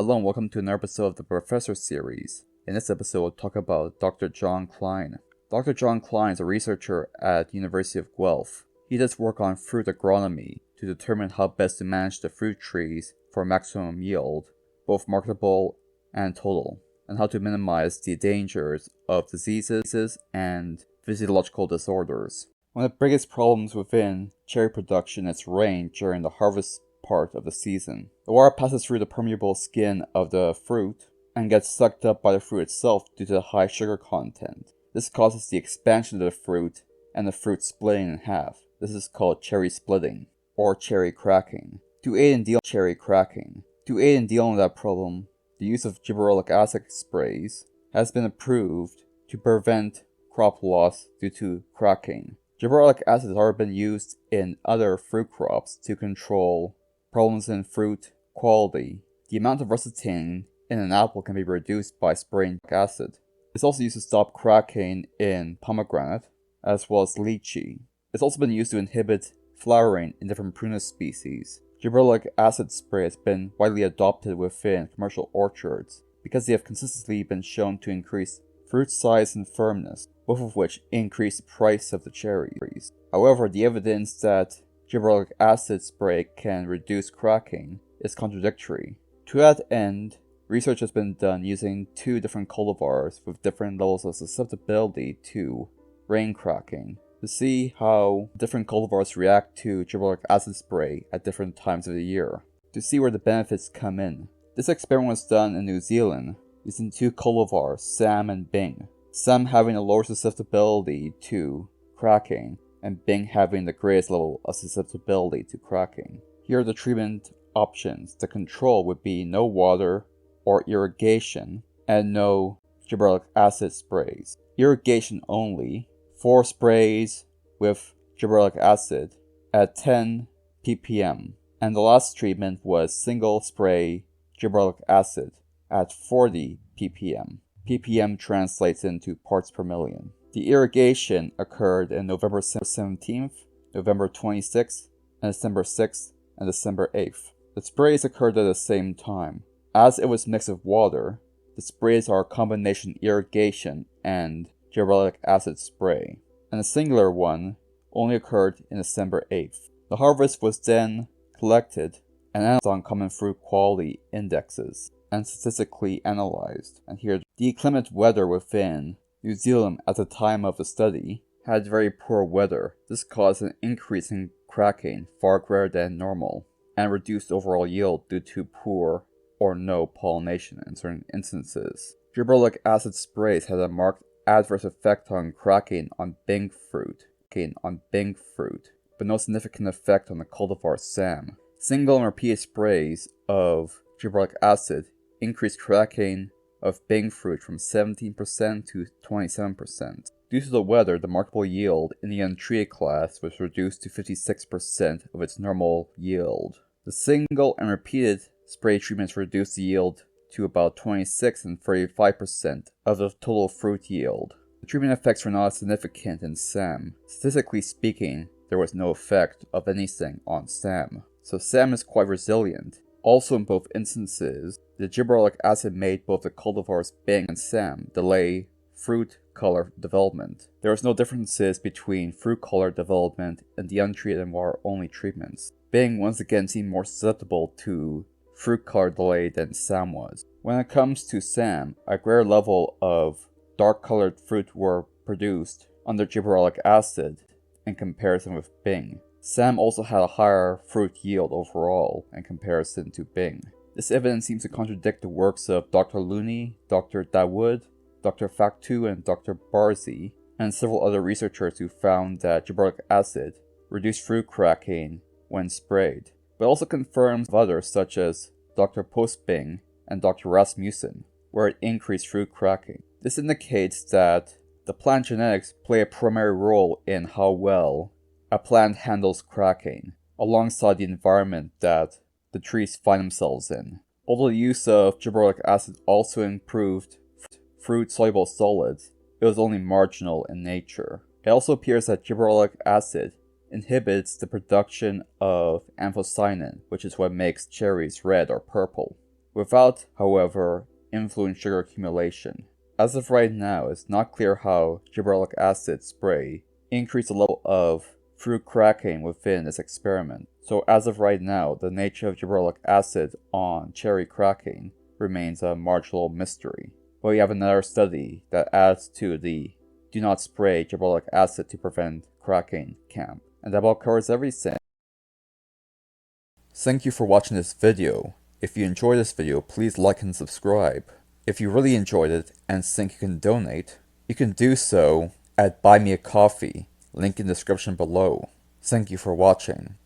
Hello and welcome to another episode of the Professor series. In this episode, we'll talk about Dr. John Cline. Dr. John Cline is a researcher at the University of Guelph. He does work on fruit agronomy to determine how best to manage the fruit trees for maximum yield, both marketable and total, and how to minimize the dangers of diseases and physiological disorders. One of the biggest problems within cherry production is rain during the harvest part of the season. The water passes through the permeable skin of the fruit and gets sucked up by the fruit itself due to the high sugar content. This causes the expansion of the fruit and the fruit splitting in half. This is called cherry splitting or cherry cracking. To aid in dealing with that problem, the use of gibberellic acid sprays has been approved to prevent crop loss due to cracking. Gibberellic acid has already been used in other fruit crops to control problems in fruit quality. The amount of russetine in an apple can be reduced by spraying acid. It's also used to stop cracking in pomegranate, as well as lychee. It's also been used to inhibit flowering in different prunus species. Gibberellic acid spray has been widely adopted within commercial orchards because they have consistently been shown to increase fruit size and firmness, both of which increase the price of the cherries. However, the evidence that gibberellic acid spray can reduce cracking is contradictory. To that end, research has been done using two different cultivars with different levels of susceptibility to rain cracking to see how different cultivars react to gibberellic acid spray at different times of the year, to see where the benefits come in. This experiment was done in New Zealand using two cultivars, Sam and Bing. Sam having a lower susceptibility to cracking, and Bing having the greatest level of susceptibility to cracking. Here are the treatment options. The control would be no water or irrigation and no gibberellic acid sprays. Irrigation only, 4 sprays with gibberellic acid at 10 ppm. And the last treatment was single spray gibberellic acid at 40 ppm. ppm translates into parts per million. The irrigation occurred in November 17th, November 26th, and December 6th and December 8th. The sprays occurred at the same time. As it was mixed with water, the sprays are a combination irrigation and gibberellic acid spray, and the singular one only occurred in December 8th. The harvest was then collected and analyzed on common fruit quality indexes and statistically analyzed. And here, the inclement weather within New Zealand at the time of the study had very poor weather. This caused an increase in cracking far greater than normal and reduced overall yield due to poor or no pollination in certain instances. Gibberellic acid sprays had a marked adverse effect on cracking on Bing fruit, but no significant effect on the cultivar Sam. Single and repeated sprays of gibberellic acid increased cracking of Bing fruit from 17% to 27%. Due to the weather, the marketable yield in the untreated class was reduced to 56% of its normal yield. The single and repeated spray treatments reduced the yield to about 26 and 35% of the total fruit yield. The treatment effects were not significant in Sam. Statistically speaking, there was no effect of anything on Sam. So Sam is quite resilient. Also in both instances, the gibberellic acid made both the cultivars Bing and Sam delay fruit color development. There was no differences between fruit color development and the untreated and water-only treatments. Bing once again seemed more susceptible to fruit color delay than Sam was. When it comes to Sam, a greater level of dark-colored fruit were produced under gibberellic acid in comparison with Bing. Sam also had a higher fruit yield overall in comparison to Bing. This evidence seems to contradict the works of Dr. Looney, Dr. Dawood, Dr. Faktu, and Dr. Barzi, and several other researchers who found that gibberellic acid reduced fruit cracking when sprayed, but also confirms others such as Dr. Postbing and Dr. Rasmussen, where it increased fruit cracking. This indicates that the plant genetics play a primary role in how well a plant handles cracking, alongside the environment that the trees find themselves in. Although the use of gibberellic acid also improved fruit-soluble solids, it was only marginal in nature. It also appears that gibberellic acid inhibits the production of anthocyanin, which is what makes cherries red or purple. without, however, influence sugar accumulation. As of right now, it's not clear how gibberellic acid spray increased the level of fruit cracking within this experiment. So as of right now, the nature of gibberellic acid on cherry cracking remains a marginal mystery. But we have another study that adds to the do not spray gibberellic acid to prevent cracking camp. And that about covers everything. Thank you for watching this video. If you enjoyed this video, please like and subscribe. If you really enjoyed it and think you can donate, you can do so at Buy Me a Coffee, link in the description below. Thank you for watching.